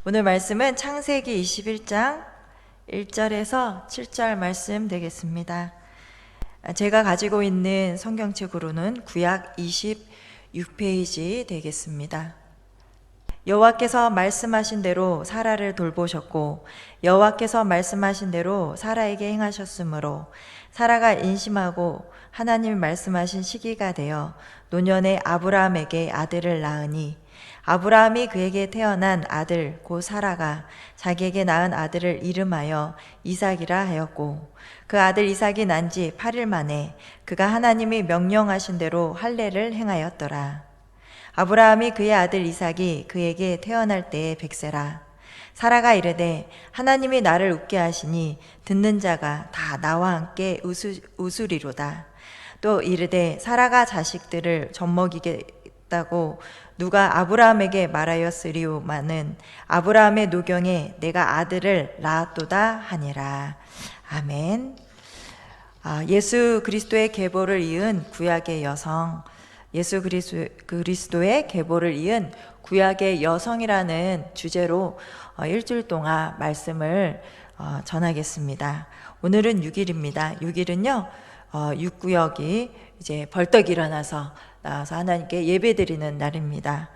오늘 말씀은 창세기 21장 1절에서 7절 말씀 되겠습니다. 제가 가지고 있는 성경책으로는 구약 26페이지 되겠습니다. 여호와께서 말씀하신 대로 사라를 돌보셨고 여호와께서 말씀하신 대로 사라에게 행하셨으므로 사라가 인심하고 하나님이 말씀하신 시기가 되어 노년에 아브라함에게 아들을 낳으니 아브라함이 그에게 태어난 아들 곧 사라가 자기에게 낳은 아들을 이름하여 이삭이라 하였고 그 아들 이삭이 난 지 8일 만에 그가 하나님이 명령하신 대로 할례를 행하였더라. 아브라함이 그의 아들 이삭이 그에게 태어날 때에 100세라. 사라가 이르되 하나님이 나를 웃게 하시니 듣는 자가 다 나와 함께 웃으리로다. 또 이르되 사라가 자식들을 젖먹이겠다고 누가 아브라함에게 말하였으리오마는 아브라함의 노경에 내가 아들을 낳았도다 하니라. 아멘. 예수 그리스도의 계보를 이은 구약의 여성, 예수 그리스도의 계보를 이은 구약의 여성이라는 주제로 일주일 동안 말씀을 전하겠습니다. 오늘은 6일입니다. 6일은요, 6구역이 이제 벌떡 일어나서 나와서 하나님께 예배드리는 날입니다.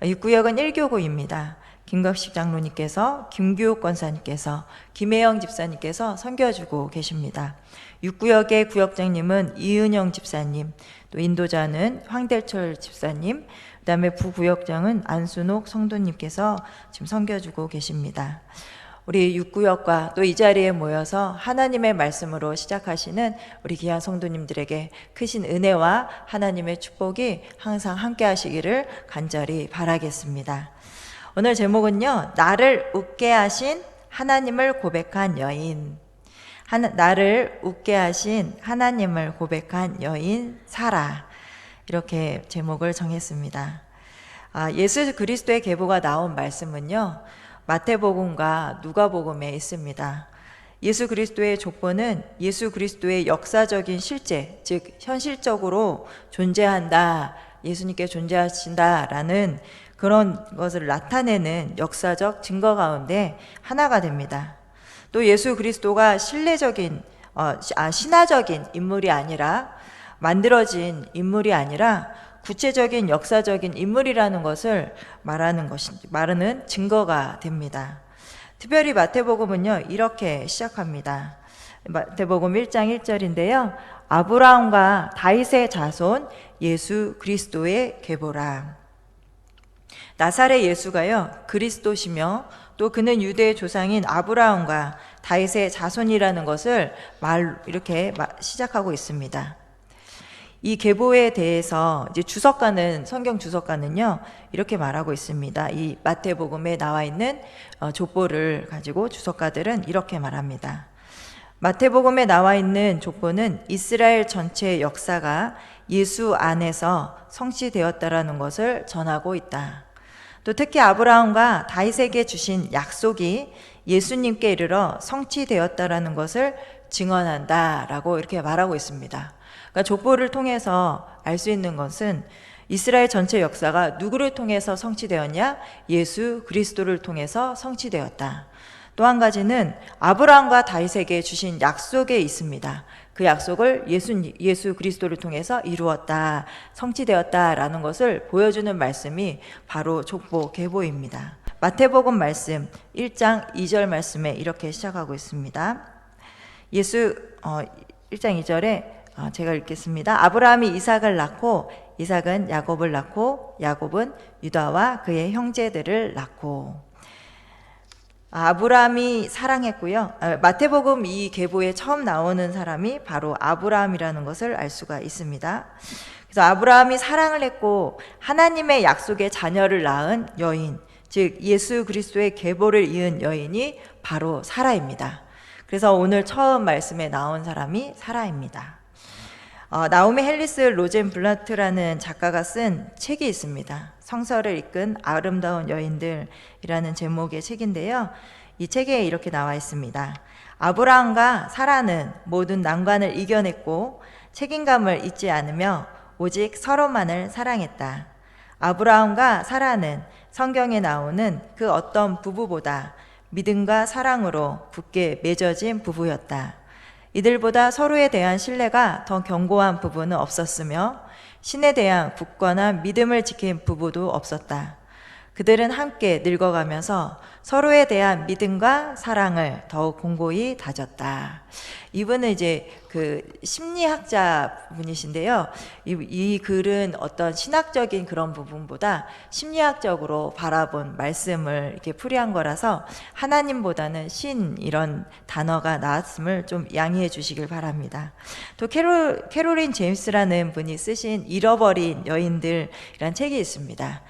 6구역은 1교구입니다. 김갑식 장로님께서, 김규옥 권사님께서, 김혜영 집사님께서 섬겨주고 계십니다. 6구역의 구역장님은 이은영 집사님, 또 인도자는 황대철 집사님, 그 다음에 부구역장은 안순옥 성도님께서 지금 섬겨주고 계십니다. 우리 6구역과 또 이 자리에 모여서 하나님의 말씀으로 시작하시는 우리 귀한 성도님들에게 크신 은혜와 하나님의 축복이 항상 함께 하시기를 간절히 바라겠습니다. 오늘 제목은요, 나를 웃게 하신 하나님을 고백한 여인. 나를 웃게 하신 하나님을 고백한 여인 사라, 이렇게 제목을 정했습니다. 예수 그리스도의 계보가 나온 말씀은요, 마태복음과 누가복음에 있습니다. 예수 그리스도의 족보는 예수 그리스도의 역사적인 실제, 즉 현실적으로 존재한다, 예수님께 존재하신다라는 그런 것을 나타내는 역사적 증거 가운데 하나가 됩니다. 또 예수 그리스도가 신화적인 인물이 아니라, 만들어진 인물이 아니라 구체적인 역사적인 인물이라는 것을 말하는 증거가 됩니다. 특별히 마태복음은요, 이렇게 시작합니다. 마태복음 1장 1절인데요. 아브라함과 다윗의 자손 예수 그리스도의 계보라. 나사렛 예수가요, 그리스도시며 또 그는 유대의 조상인 아브라함과 다윗의 자손이라는 것을 이렇게 시작하고 있습니다. 이 계보에 대해서 이제 성경 주석가는요, 이렇게 말하고 있습니다. 이 마태복음에 나와 있는 족보를 가지고 주석가들은 이렇게 말합니다. 마태복음에 나와 있는 족보는 이스라엘 전체의 역사가 예수 안에서 성취되었다라는 것을 전하고 있다. 또 특히 아브라함과 다윗에게 주신 약속이 예수님께 이르러 성취되었다라는 것을 증언한다라고 이렇게 말하고 있습니다. 그러니까 족보를 통해서 알 수 있는 것은 이스라엘 전체 역사가 누구를 통해서 성취되었냐? 예수 그리스도를 통해서 성취되었다. 또 한 가지는 아브라함과 다윗에게 주신 약속에 있습니다. 그 약속을 예수 그리스도를 통해서 이루었다, 성취되었다라는 것을 보여주는 말씀이 바로 족보 계보입니다. 마태복음 말씀 1장 2절 말씀에 이렇게 시작하고 있습니다. 1장 2절에 제가 읽겠습니다. 아브라함이 이삭을 낳고 이삭은 야곱을 낳고 야곱은 유다와 그의 형제들을 낳고. 아브라함이 사랑했고요. 마태복음 이 계보에 처음 나오는 사람이 바로 아브라함이라는 것을 알 수가 있습니다. 그래서 아브라함이 사랑을 했고 하나님의 약속의 자녀를 낳은 여인, 즉 예수 그리스도의 계보를 이은 여인이 바로 사라입니다. 그래서 오늘 처음 말씀에 나온 사람이 사라입니다. 나오미 헬리스 로젠블라트라는 작가가 쓴 책이 있습니다. 성서를 이끈 아름다운 여인들이라는 제목의 책인데요. 이 책에 이렇게 나와 있습니다. 아브라함과 사라는 모든 난관을 이겨냈고 책임감을 잊지 않으며 오직 서로만을 사랑했다. 아브라함과 사라는 성경에 나오는 그 어떤 부부보다 믿음과 사랑으로 굳게 맺어진 부부였다. 이들보다 서로에 대한 신뢰가 더 견고한 부부는 없었으며 신에 대한 굳건한 믿음을 지킨 부부도 없었다. 그들은 함께 늙어가면서 서로에 대한 믿음과 사랑을 더욱 공고히 다졌다. 이분은 이제 그 심리학자 분이신데요. 이 글은 어떤 신학적인 그런 부분보다 심리학적으로 바라본 말씀을 이렇게 풀이한 거라서 하나님보다는 신 이런 단어가 나왔음을 좀 양해해 주시길 바랍니다. 또 캐롤린 제임스라는 분이 쓰신 잃어버린 여인들이란 책이 있습니다.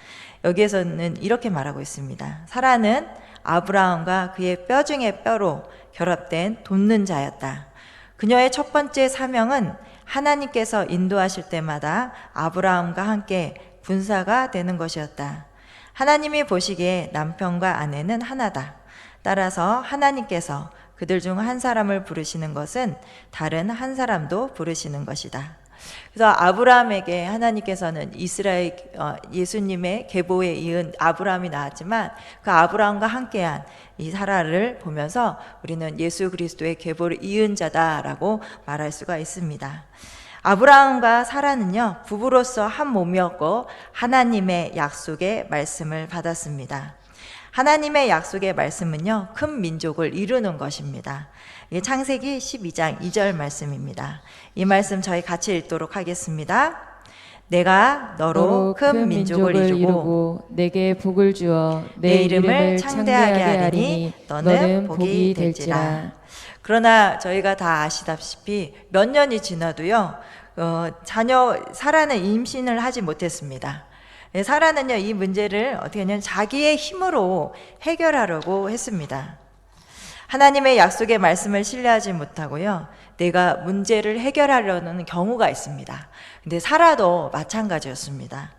여기에서는 이렇게 말하고 있습니다. 사라는 아브라함과 그의 뼈 중의 뼈로 결합된 돕는 자였다. 그녀의 첫 번째 사명은 하나님께서 인도하실 때마다 아브라함과 함께 군사가 되는 것이었다. 하나님이 보시기에 남편과 아내는 하나다. 따라서 하나님께서 그들 중 한 사람을 부르시는 것은 다른 한 사람도 부르시는 것이다. 그래서 아브라함에게 하나님께서는 이스라엘 예수님의 계보에 이은 아브라함이 나왔지만 그 아브라함과 함께한 이 사라를 보면서 우리는 예수 그리스도의 계보를 이은 자다라고 말할 수가 있습니다. 아브라함과 사라는요, 부부로서 한 몸이었고 하나님의 약속의 말씀을 받았습니다. 하나님의 약속의 말씀은요, 큰 민족을 이루는 것입니다. 이게 창세기 12장 2절 말씀입니다. 이 말씀 저희 같이 읽도록 하겠습니다. 내가 너로 큰 민족을 이루고 내게 복을 주어 내 이름을 창대하게 하리니 너는 복이 될지라. 그러나 저희가 다 아시다시피 몇 년이 지나도요, 사라는 임신을 하지 못했습니다. 사라는요, 이 문제를 어떻게 하냐면 자기의 힘으로 해결하려고 했습니다. 하나님의 약속의 말씀을 신뢰하지 못하고요, 내가 문제를 해결하려는 경우가 있습니다. 근데 사라도 마찬가지였습니다.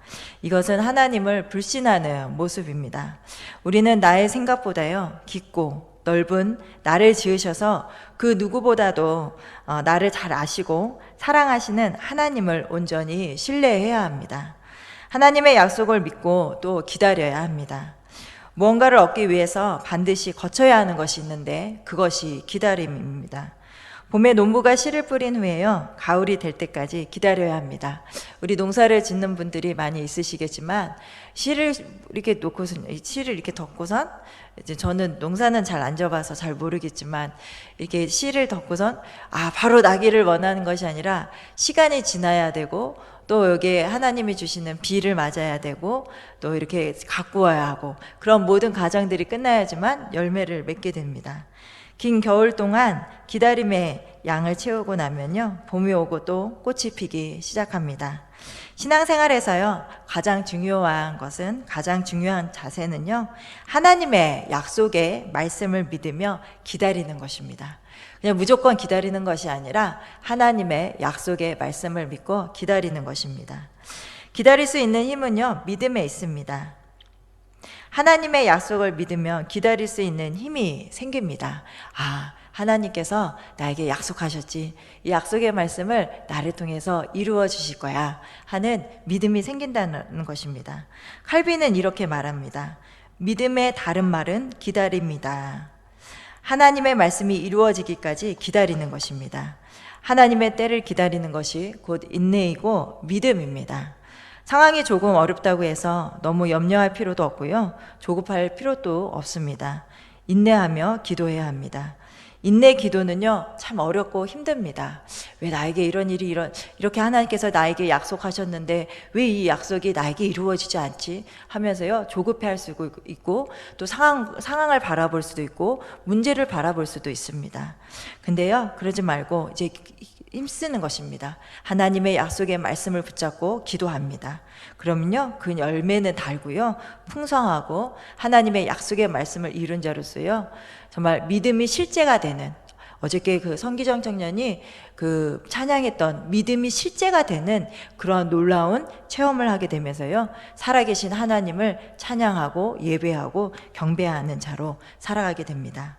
이것은 하나님을 불신하는 모습입니다. 우리는 나의 생각보다요, 깊고 넓은 나를 지으셔서 그 누구보다도 나를 잘 아시고 사랑하시는 하나님을 온전히 신뢰해야 합니다. 하나님의 약속을 믿고 또 기다려야 합니다. 무언가를 얻기 위해서 반드시 거쳐야 하는 것이 있는데 그것이 기다림입니다. 봄에 농부가 씨를 뿌린 후에요, 가을이 될 때까지 기다려야 합니다. 우리 농사를 짓는 분들이 많이 있으시겠지만 씨를 이렇게 씨를 이렇게 덮고선, 이제 저는 농사는 잘 안 져봐서 잘 모르겠지만 이렇게 씨를 덮고선 바로 나기를 원하는 것이 아니라 시간이 지나야 되고 또 여기에 하나님이 주시는 비를 맞아야 되고 또 이렇게 가꾸어야 하고 그런 모든 과정들이 끝나야지만 열매를 맺게 됩니다. 긴 겨울 동안 기다림의 양을 채우고 나면요, 봄이 오고 또 꽃이 피기 시작합니다. 신앙생활에서요, 가장 중요한 자세는요, 하나님의 약속의 말씀을 믿으며 기다리는 것입니다. 그냥 무조건 기다리는 것이 아니라 하나님의 약속의 말씀을 믿고 기다리는 것입니다. 기다릴 수 있는 힘은요, 믿음에 있습니다. 하나님의 약속을 믿으면 기다릴 수 있는 힘이 생깁니다. 하나님께서 나에게 약속하셨지, 이 약속의 말씀을 나를 통해서 이루어 주실 거야 하는 믿음이 생긴다는 것입니다. 칼빈은 이렇게 말합니다. 믿음의 다른 말은 기다림이다. 하나님의 말씀이 이루어지기까지 기다리는 것입니다. 하나님의 때를 기다리는 것이 곧 인내이고 믿음입니다. 상황이 조금 어렵다고 해서 너무 염려할 필요도 없고요, 조급할 필요도 없습니다. 인내하며 기도해야 합니다. 인내 기도는요, 참 어렵고 힘듭니다. 왜 나에게 이런 일이 이렇게 하나님께서 나에게 약속하셨는데 왜 이 약속이 나에게 이루어지지 않지 하면서요, 조급해할 수도 있고 또 상황을 바라볼 수도 있고 문제를 바라볼 수도 있습니다. 근데요, 그러지 말고 이제 힘쓰는 것입니다. 하나님의 약속의 말씀을 붙잡고 기도합니다. 그러면요, 그 열매는 달고요, 풍성하고 하나님의 약속의 말씀을 이룬 자로서요, 정말 믿음이 실제가 되는, 어저께 그 성기정 청년이 그 찬양했던 믿음이 실제가 되는 그런 놀라운 체험을 하게 되면서요, 살아계신 하나님을 찬양하고 예배하고 경배하는 자로 살아가게 됩니다.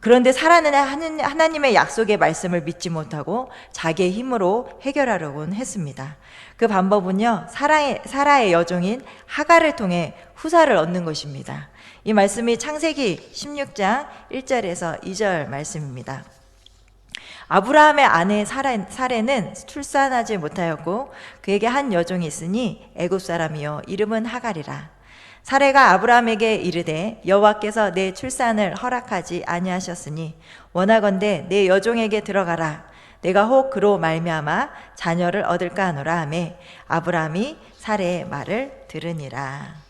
그런데 사라는 하나님의 약속의 말씀을 믿지 못하고 자기의 힘으로 해결하려고는 했습니다. 그 방법은요, 사라의 여종인 하갈을 통해 후사를 얻는 것입니다. 이 말씀이 창세기 16장 1절에서 2절 말씀입니다. 아브라함의 아내 사레는 출산하지 못하였고 그에게 한 여종이 있으니 애굽 사람이요 이름은 하갈이라. 사레가 아브라함에게 이르되 여호와께서 내 출산을 허락하지 아니하셨으니 원하건대 내 여종에게 들어가라. 내가 혹 그로 말미암아 자녀를 얻을까 하노라 하매 아브라함이 사레의 말을 들으니라.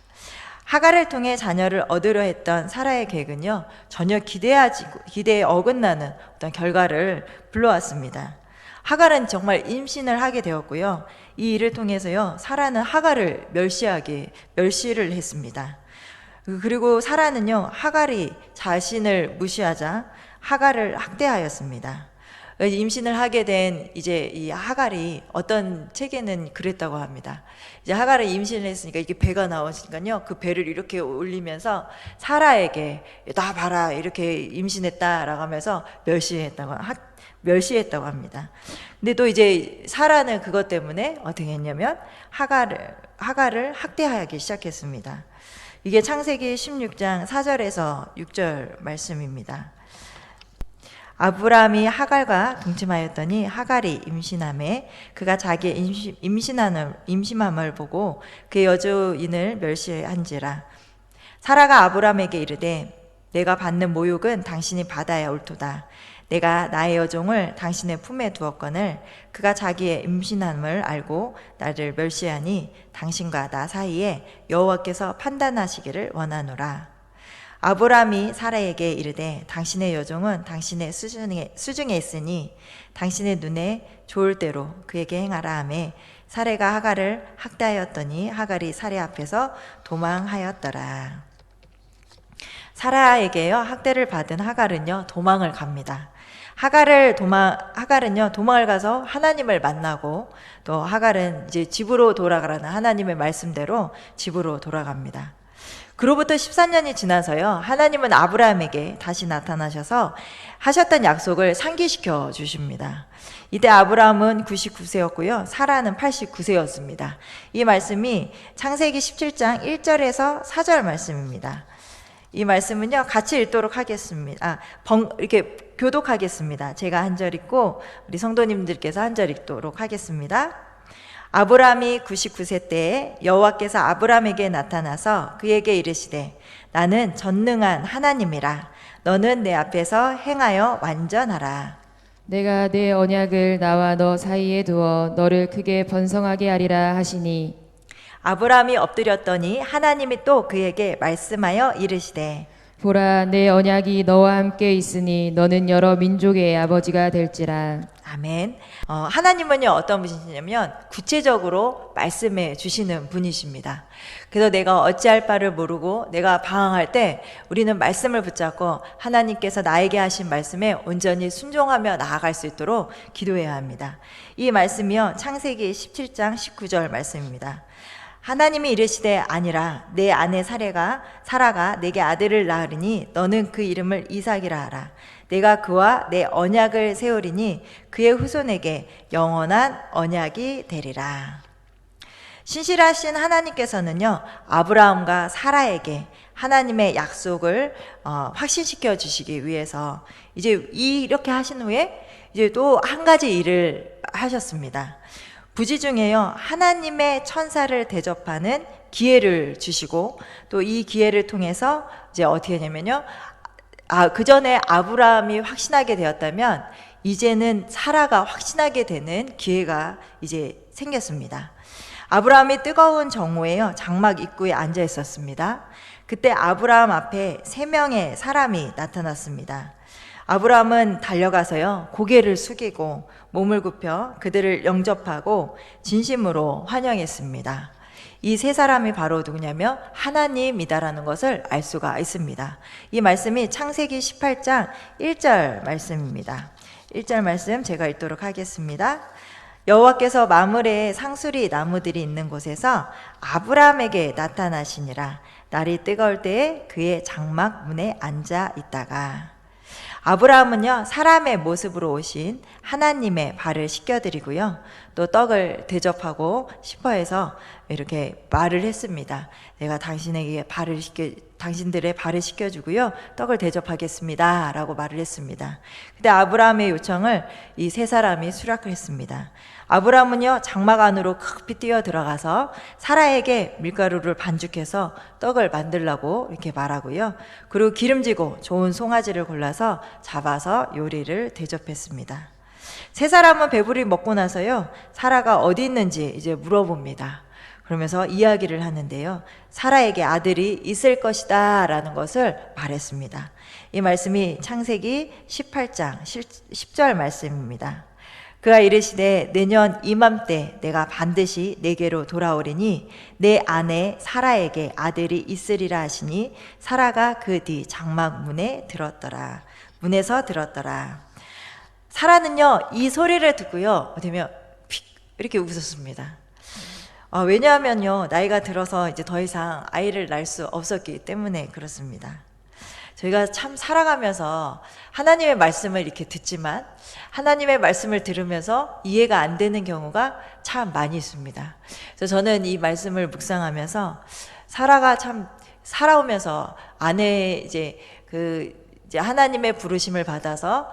하갈을 통해 자녀를 얻으려 했던 사라의 계획은요, 전혀 기대에 어긋나는 어떤 결과를 불러왔습니다. 하갈은 정말 임신을 하게 되었고요. 이 일을 통해서요, 사라는 하갈을 멸시를 했습니다. 그리고 사라는요, 하갈이 자신을 무시하자 하갈을 학대하였습니다. 임신을 하게 된 이제 이 하갈이 어떤 책에는 그랬다고 합니다. 이제 하갈이 임신을 했으니까 이게 배가 나오니까요, 그 배를 이렇게 올리면서 사라에게 나 봐라 이렇게 임신했다라고 하면서 멸시했다고 합니다. 근데 또 이제 사라는 그것 때문에 어떻게 했냐면 하갈을 학대하기 시작했습니다. 이게 창세기 16장 4절에서 6절 말씀입니다. 아브라함이 하갈과 동침하였더니 하갈이 임신함에 그가 자기의 임신함을 보고 그의 여주인을 멸시한지라. 사라가 아브라함에게 이르되 내가 받는 모욕은 당신이 받아야 옳도다. 내가 나의 여종을 당신의 품에 두었거늘 그가 자기의 임신함을 알고 나를 멸시하니 당신과 나 사이에 여호와께서 판단하시기를 원하노라. 아브라함이 사라에게 이르되 당신의 여종은 당신의 수중에 있으니 당신의 눈에 좋을 대로 그에게 행하라 하매 사라가 하갈을 학대하였더니 하갈이 사라 앞에서 도망하였더라. 사라에게요, 학대를 받은 하갈은요, 도망을 갑니다. 하갈은요, 도망을 가서 하나님을 만나고 또 하갈은 이제 집으로 돌아가라는 하나님의 말씀대로 집으로 돌아갑니다. 그로부터 14년이 지나서요, 하나님은 아브라함에게 다시 나타나셔서 하셨던 약속을 상기시켜 주십니다. 이때 아브라함은 99세였고요, 사라는 89세였습니다. 이 말씀이 창세기 17장 1절에서 4절 말씀입니다. 이 말씀은요, 같이 읽도록 하겠습니다. 이렇게 교독하겠습니다. 제가 한 절 읽고 우리 성도님들께서 한 절 읽도록 하겠습니다. 아브라함이 99세 때에 여호와께서 아브라함에게 나타나서 그에게 이르시되 나는 전능한 하나님이라. 너는 내 앞에서 행하여 완전하라. 내가 내 언약을 나와 너 사이에 두어 너를 크게 번성하게 하리라 하시니 아브라함이 엎드렸더니 하나님이 또 그에게 말씀하여 이르시되 보라 내 언약이 너와 함께 있으니 너는 여러 민족의 아버지가 될지라. 아멘. 하나님은요, 어떤 분이시냐면 구체적으로 말씀해 주시는 분이십니다. 그래서 내가 어찌할 바를 모르고 내가 방황할 때 우리는 말씀을 붙잡고 하나님께서 나에게 하신 말씀에 온전히 순종하며 나아갈 수 있도록 기도해야 합니다. 이 말씀이요, 창세기 17장 19절 말씀입니다. 하나님이 이르시되 아니라 내 아내 사라가 내게 아들을 낳으리니 너는 그 이름을 이삭이라 하라. 내가 그와 내 언약을 세우리니 그의 후손에게 영원한 언약이 되리라. 신실하신 하나님께서는요, 아브라함과 사라에게 하나님의 약속을 확신시켜 주시기 위해서 이제 이렇게 하신 후에 이제 또 한 가지 일을 하셨습니다. 부지 중에요, 하나님의 천사를 대접하는 기회를 주시고 또 이 기회를 통해서 이제 어떻게 하냐면요, 그 전에 아브라함이 확신하게 되었다면 이제는 사라가 확신하게 되는 기회가 이제 생겼습니다. 아브라함이 뜨거운 정오에요, 장막 입구에 앉아 있었습니다. 그때 아브라함 앞에 3명의 사람이 나타났습니다. 아브라함은 달려가서요, 고개를 숙이고 몸을 굽혀 그들을 영접하고 진심으로 환영했습니다. 이 3사람이 바로 누구냐면 하나님이다라는 것을 알 수가 있습니다. 이 말씀이 창세기 18장 1절 말씀입니다. 1절 말씀 제가 읽도록 하겠습니다. 여호와께서 마므레에 상수리 나무들이 있는 곳에서 아브라함에게 나타나시니라. 날이 뜨거울 때에 그의 장막 문에 앉아 있다가. 아브라함은요, 사람의 모습으로 오신 하나님의 발을 씻겨드리고요, 또 떡을 대접하고 싶어 해서 이렇게 말을 했습니다. 내가 당신들의 발을 씻겨주고요, 떡을 대접하겠습니다 라고 말을 했습니다. 근데 아브라함의 요청을 이 세 사람이 수락을 했습니다. 아브라함은요, 장막 안으로 급히 뛰어 들어가서 사라에게 밀가루를 반죽해서 떡을 만들라고 이렇게 말하고요, 그리고 기름지고 좋은 송아지를 골라서 잡아서 요리를 대접했습니다. 세 사람은 배부리 먹고 나서요, 사라가 어디 있는지 이제 물어봅니다. 그러면서 이야기를 하는데요, 사라에게 아들이 있을 것이다 라는 것을 말했습니다. 이 말씀이 창세기 18장 10절 말씀입니다. 그가 이르시되 내년 이맘때 내가 반드시 내게로 돌아오리니 내 아내 사라에게 아들이 있으리라 하시니 사라가 그 뒤 장막 문에서 들었더라. 사라는요, 이 소리를 듣고요, 어디면 픽 이렇게 웃었습니다. 왜냐하면요, 나이가 들어서 이제 더 이상 아이를 낳을 수 없었기 때문에 그렇습니다. 저희가 참 살아가면서 하나님의 말씀을 이렇게 듣지만 하나님의 말씀을 들으면서 이해가 안 되는 경우가 참 많이 있습니다. 그래서 저는 이 말씀을 묵상하면서 사라가 참 살아오면서 이제 하나님의 부르심을 받아서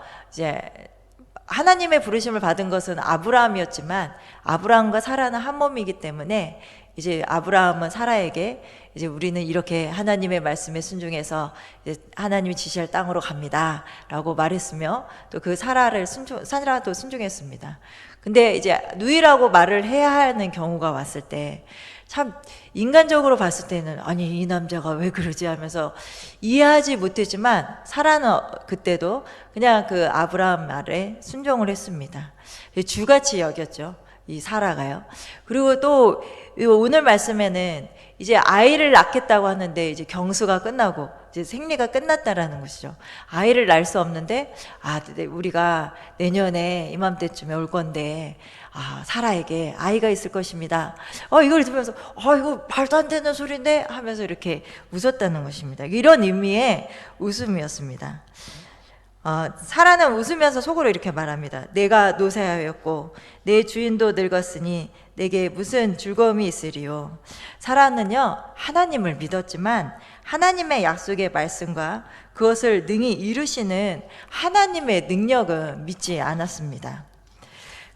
하나님의 부르심을 받은 것은 아브라함이었지만 아브라함과 사라는 한 몸이기 때문에 이제 아브라함은 사라에게 이제 우리는 이렇게 하나님의 말씀에 순종해서 이제 하나님이 지시할 땅으로 갑니다 라고 말했으며, 또 그 사라도 순종했습니다. 근데 이제 누이라고 말을 해야 하는 경우가 왔을 때 참 인간적으로 봤을 때는 아니 이 남자가 왜 그러지 하면서 이해하지 못했지만, 사라는 그때도 그냥 그 아브라함 말에 순종을 했습니다. 주같이 여겼죠, 이 사라가요. 그리고 또 오늘 말씀에는 이제 아이를 낳겠다고 하는데 이제 경수가 끝나고 이제 생리가 끝났다라는 것이죠. 아이를 낳을 수 없는데 우리가 내년에 이맘때쯤에 올 건데 사라에게 아이가 있을 것입니다. 이걸 들으면서 이거 말도 안 되는 소리인데 하면서 이렇게 웃었다는 것입니다. 이런 의미의 웃음이었습니다. 사라는 웃으면서 속으로 이렇게 말합니다. 내가 노쇠하였고 내 주인도 늙었으니 내게 무슨 즐거움이 있으리요. 사라는요, 하나님을 믿었지만 하나님의 약속의 말씀과 그것을 능히 이루시는 하나님의 능력은 믿지 않았습니다.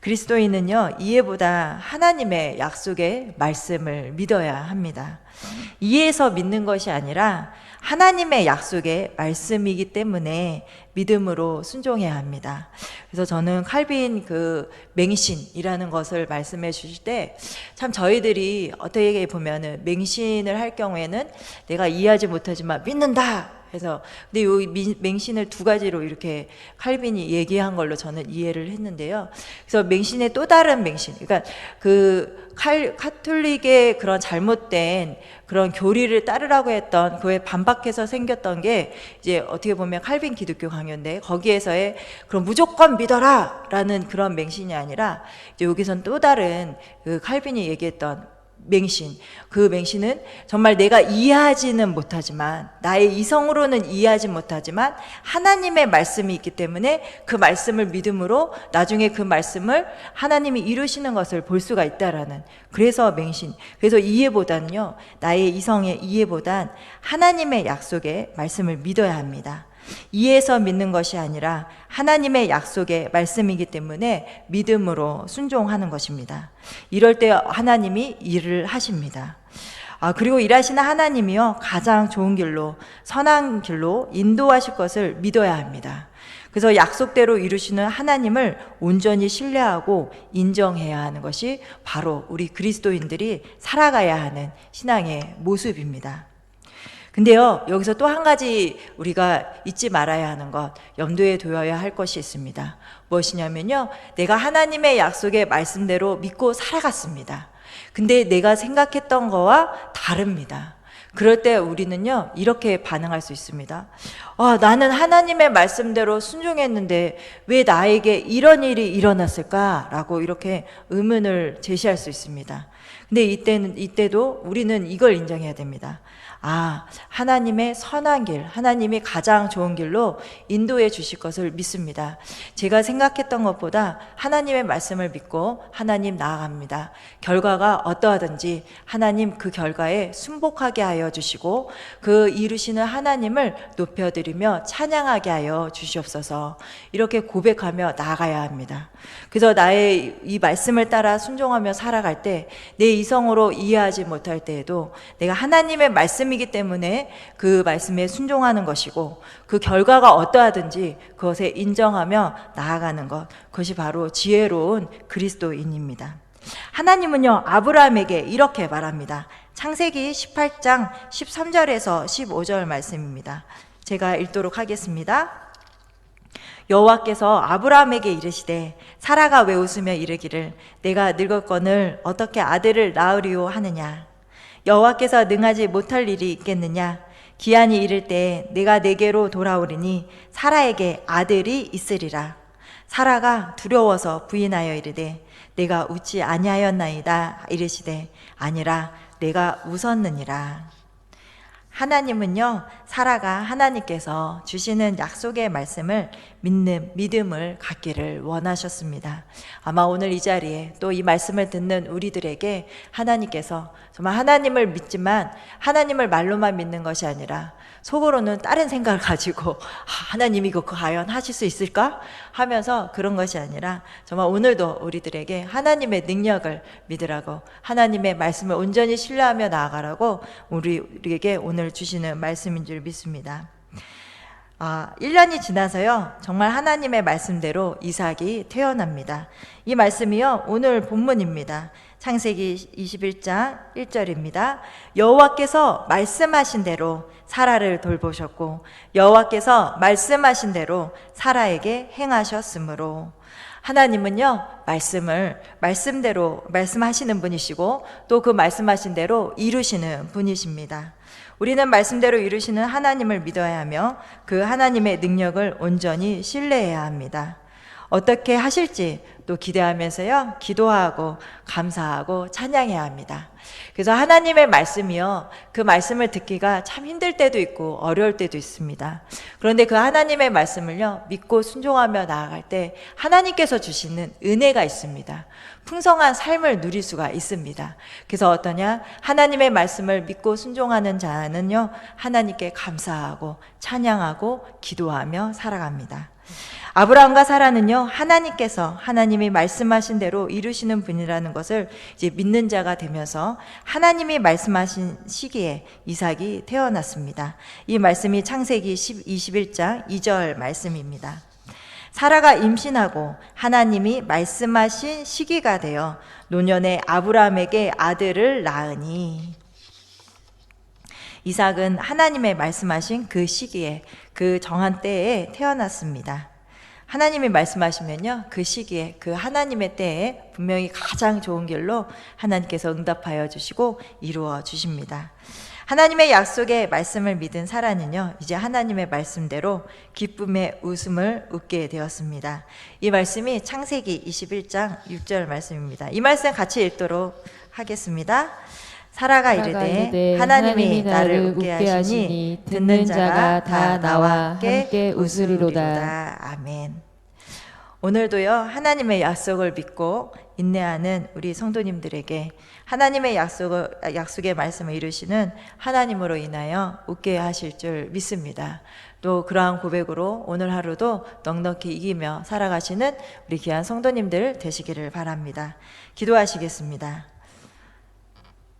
그리스도인은요, 이해보다 하나님의 약속의 말씀을 믿어야 합니다. 이해해서 믿는 것이 아니라 하나님의 약속의 말씀이기 때문에 믿음으로 순종해야 합니다. 그래서 저는 칼빈 그 맹신이라는 것을 말씀해 주실 때 참 저희들이 어떻게 보면은 맹신을 할 경우에는 내가 이해하지 못하지만 믿는다 해서, 근데 이 맹신을 두 가지로 이렇게 칼빈이 얘기한 걸로 저는 이해를 했는데요. 그래서 맹신의 또 다른 맹신, 그러니까 그 카톨릭의 그런 잘못된 그런 교리를 따르라고 했던 그에 반박해서 생겼던 게 이제 어떻게 보면 칼빈 기독교 강요인데, 거기에서의 그런 무조건 믿어라 라는 그런 맹신이 아니라 이제 여기선 또 다른 그 칼빈이 얘기했던 맹신, 그 맹신은 정말 내가 이해하지는 못하지만, 나의 이성으로는 이해하지 못하지만 하나님의 말씀이 있기 때문에 그 말씀을 믿음으로 나중에 그 말씀을 하나님이 이루시는 것을 볼 수가 있다라는, 그래서 맹신. 그래서 이해보다는요, 나의 이성의 이해보단 하나님의 약속의 말씀을 믿어야 합니다. 이해해서 믿는 것이 아니라 하나님의 약속의 말씀이기 때문에 믿음으로 순종하는 것입니다. 이럴 때 하나님이 일을 하십니다. 그리고 일하시는 하나님이요, 가장 좋은 길로, 선한 길로 인도하실 것을 믿어야 합니다. 그래서 약속대로 이루시는 하나님을 온전히 신뢰하고 인정해야 하는 것이 바로 우리 그리스도인들이 살아가야 하는 신앙의 모습입니다. 근데요, 여기서 또 한 가지 우리가 잊지 말아야 하는 것, 염두에 둬야 할 것이 있습니다. 무엇이냐면요, 내가 하나님의 약속의 말씀대로 믿고 살아갔습니다. 근데 내가 생각했던 거와 다릅니다. 그럴 때 우리는요, 이렇게 반응할 수 있습니다. 나는 하나님의 말씀대로 순종했는데 왜 나에게 이런 일이 일어났을까? 라고 이렇게 의문을 제시할 수 있습니다. 근데 이때도 우리는 이걸 인정해야 됩니다. 아, 하나님의 선한 길, 하나님이 가장 좋은 길로 인도해 주실 것을 믿습니다. 제가 생각했던 것보다 하나님의 말씀을 믿고 하나님 나아갑니다. 결과가 어떠하든지 하나님 그 결과에 순복하게 하여 주시고 그 이루시는 하나님을 높여드리며 찬양하게 하여 주시옵소서. 이렇게 고백하며 나아가야 합니다. 그래서 나의 이 말씀을 따라 순종하며 살아갈 때 내 이성으로 이해하지 못할 때에도 내가 하나님의 말씀이기 때문에 그 말씀에 순종하는 것이고 그 결과가 어떠하든지 그것에 인정하며 나아가는 것, 그것이 바로 지혜로운 그리스도인입니다. 하나님은요, 아브라함에게 이렇게 말합니다. 창세기 18장 13절에서 15절 말씀입니다. 제가 읽도록 하겠습니다. 여호와께서 아브라함에게 이르시되 사라가 왜 웃으며 이르기를 내가 늙었거늘 어떻게 아들을 낳으리오 하느냐. 여호와께서 능하지 못할 일이 있겠느냐. 기한이 이를 때 내가 내게로 돌아오리니 사라에게 아들이 있으리라. 사라가 두려워서 부인하여 이르되 내가 웃지 아니하였나이다 이르시되 아니라 내가 웃었느니라. 하나님은요, 사라가 하나님께서 주시는 약속의 말씀을 믿는 믿음을 갖기를 원하셨습니다. 아마 오늘 이 자리에 또 이 말씀을 듣는 우리들에게 하나님께서 정말 하나님을 믿지만 하나님을 말로만 믿는 것이 아니라 속으로는 다른 생각을 가지고 하나님이 이거 과연 하실 수 있을까? 하면서 그런 것이 아니라 정말 오늘도 우리들에게 하나님의 능력을 믿으라고 하나님의 말씀을 온전히 신뢰하며 나아가라고 우리에게 오늘 주시는 말씀인 줄 믿습니다. 1년이 지나서요, 정말 하나님의 말씀대로 이삭이 태어납니다. 이 말씀이요, 오늘 본문입니다. 창세기 21장 1절입니다. 여호와께서 말씀하신 대로 사라를 돌보셨고 여호와께서 말씀하신 대로 사라에게 행하셨으므로. 하나님은요, 말씀대로 말씀하시는 분이시고 또 그 말씀하신 대로 이루시는 분이십니다. 우리는 말씀대로 이루시는 하나님을 믿어야 하며 그 하나님의 능력을 온전히 신뢰해야 합니다. 어떻게 하실지 또 기대하면서요, 기도하고 감사하고 찬양해야 합니다. 그래서 하나님의 말씀이요, 그 말씀을 듣기가 참 힘들 때도 있고 어려울 때도 있습니다. 그런데 그 하나님의 말씀을요, 믿고 순종하며 나아갈 때 하나님께서 주시는 은혜가 있습니다. 풍성한 삶을 누릴 수가 있습니다. 그래서 어떠냐? 하나님의 말씀을 믿고 순종하는 자는요, 하나님께 감사하고 찬양하고 기도하며 살아갑니다. 아브라함과 사라는요, 하나님이 말씀하신 대로 이루시는 분이라는 것을 이제 믿는 자가 되면서 하나님이 말씀하신 시기에 이삭이 태어났습니다. 이 말씀이 창세기 21장 2절 말씀입니다. 사라가 임신하고 하나님이 말씀하신 시기가 되어 노년의 아브라함에게 아들을 낳으니. 이삭은 하나님의 말씀하신 그 시기에, 그 정한 때에 태어났습니다. 하나님이 말씀하시면요, 그 시기에, 그 하나님의 때에 분명히 가장 좋은 길로 하나님께서 응답하여 주시고 이루어 주십니다. 하나님의 약속의 말씀을 믿은 사라는요, 이제 하나님의 말씀대로 기쁨의 웃음을 웃게 되었습니다. 이 말씀이 창세기 21장 6절 말씀입니다. 이 말씀 같이 읽도록 하겠습니다. 사라가 이르되 하나님이 나를 웃게 하시니 듣는 자가 다 나와 함께 웃으리로다. 아멘. 오늘도요, 하나님의 약속을 믿고 인내하는 우리 성도님들에게 하나님의 약속의 말씀을 이루시는 하나님으로 인하여 웃게 하실 줄 믿습니다. 또 그러한 고백으로 오늘 하루도 넉넉히 이기며 살아가시는 우리 귀한 성도님들 되시기를 바랍니다. 기도하시겠습니다.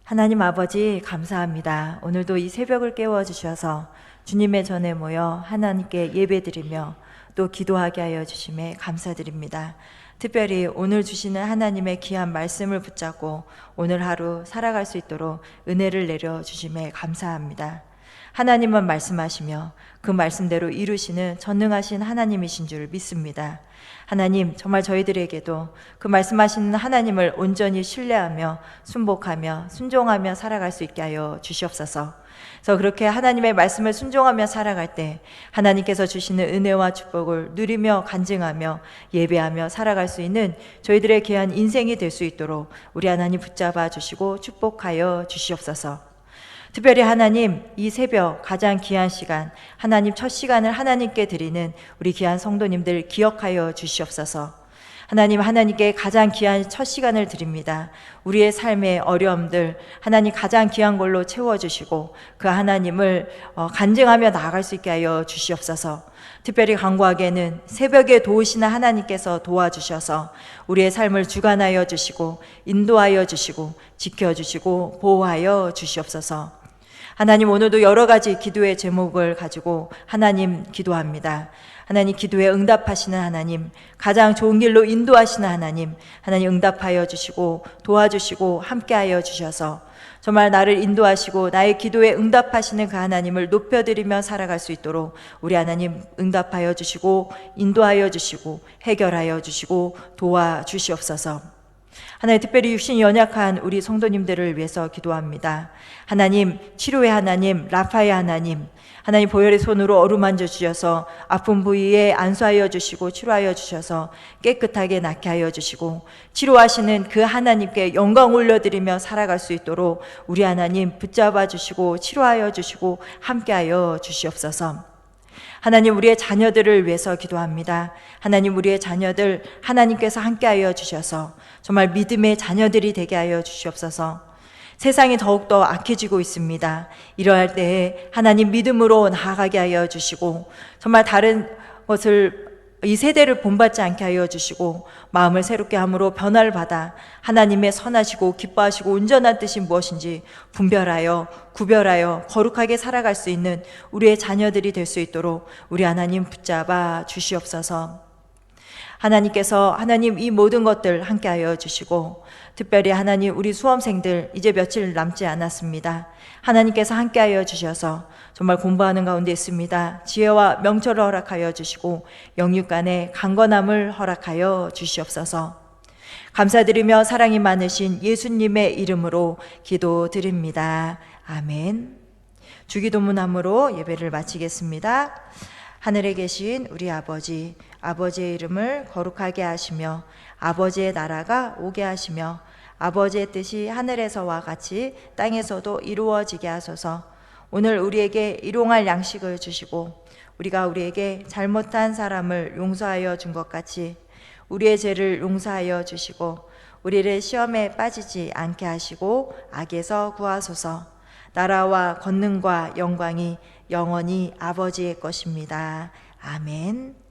하나님 아버지, 감사합니다. 오늘도 이 새벽을 깨워주셔서 주님의 전에 모여 하나님께 예배드리며 또 기도하게 하여 주심에 감사드립니다. 특별히 오늘 주시는 하나님의 귀한 말씀을 붙잡고 오늘 하루 살아갈 수 있도록 은혜를 내려주심에 감사합니다. 하나님은 말씀하시며 그 말씀대로 이루시는 전능하신 하나님이신 줄 믿습니다. 하나님, 정말 저희들에게도 그 말씀하시는 하나님을 온전히 신뢰하며 순복하며 순종하며 살아갈 수 있게 하여 주시옵소서. 그래서 그렇게 하나님의 말씀을 순종하며 살아갈 때 하나님께서 주시는 은혜와 축복을 누리며 간증하며 예배하며 살아갈 수 있는 저희들의 귀한 인생이 될 수 있도록 우리 하나님 붙잡아 주시고 축복하여 주시옵소서. 특별히 하나님, 이 새벽 가장 귀한 시간, 하나님 첫 시간을 하나님께 드리는 우리 귀한 성도님들 기억하여 주시옵소서. 하나님, 하나님께 가장 귀한 첫 시간을 드립니다. 우리의 삶의 어려움들 하나님 가장 귀한 걸로 채워주시고 그 하나님을 간증하며 나아갈 수 있게 하여 주시옵소서. 특별히 간구하게는 새벽에 도우시는 하나님께서 도와주셔서 우리의 삶을 주관하여 주시고 인도하여 주시고 지켜주시고 보호하여 주시옵소서. 하나님, 오늘도 여러 가지 기도의 제목을 가지고 하나님 기도합니다. 하나님, 기도에 응답하시는 하나님, 가장 좋은 길로 인도하시는 하나님, 하나님 응답하여 주시고 도와주시고 함께하여 주셔서 정말 나를 인도하시고 나의 기도에 응답하시는 그 하나님을 높여드리며 살아갈 수 있도록 우리 하나님 응답하여 주시고 인도하여 주시고 해결하여 주시고 도와주시옵소서. 하나님, 특별히 육신이 연약한 우리 성도님들을 위해서 기도합니다. 하나님, 치료의 하나님, 라파의 하나님, 하나님 보혈의 손으로 어루만져 주셔서 아픈 부위에 안수하여 주시고 치료하여 주셔서 깨끗하게 낫게 하여 주시고 치료하시는 그 하나님께 영광 올려드리며 살아갈 수 있도록 우리 하나님 붙잡아 주시고 치료하여 주시고 함께하여 주시옵소서. 하나님, 우리의 자녀들을 위해서 기도합니다. 하나님, 우리의 자녀들 하나님께서 함께하여 주셔서 정말 믿음의 자녀들이 되게 하여 주시옵소서. 세상이 더욱더 악해지고 있습니다. 이러할 때에 하나님 믿음으로 나아가게 하여 주시고 정말 다른 것을 이 세대를 본받지 않게 하여 주시고 마음을 새롭게 함으로 변화를 받아 하나님의 선하시고 기뻐하시고 온전한 뜻이 무엇인지 분별하여 구별하여 거룩하게 살아갈 수 있는 우리의 자녀들이 될 수 있도록 우리 하나님 붙잡아 주시옵소서. 하나님께서 하나님 이 모든 것들 함께하여 주시고 특별히 하나님 우리 수험생들 이제 며칠 남지 않았습니다. 하나님께서 함께하여 주셔서 정말 공부하는 가운데 있습니다. 지혜와 명철을 허락하여 주시고 영육간의 강건함을 허락하여 주시옵소서. 감사드리며 사랑이 많으신 예수님의 이름으로 기도드립니다. 아멘. 주기도문함으로 예배를 마치겠습니다. 하늘에 계신 우리 아버지, 아버지의 이름을 거룩하게 하시며 아버지의 나라가 오게 하시며 아버지의 뜻이 하늘에서와 같이 땅에서도 이루어지게 하소서. 오늘 우리에게 일용할 양식을 주시고 우리가 우리에게 잘못한 사람을 용서하여 준 것 같이 우리의 죄를 용서하여 주시고 우리를 시험에 빠지지 않게 하시고 악에서 구하소서. 나라와 권능과 영광이 영원히 아버지의 것입니다. 아멘.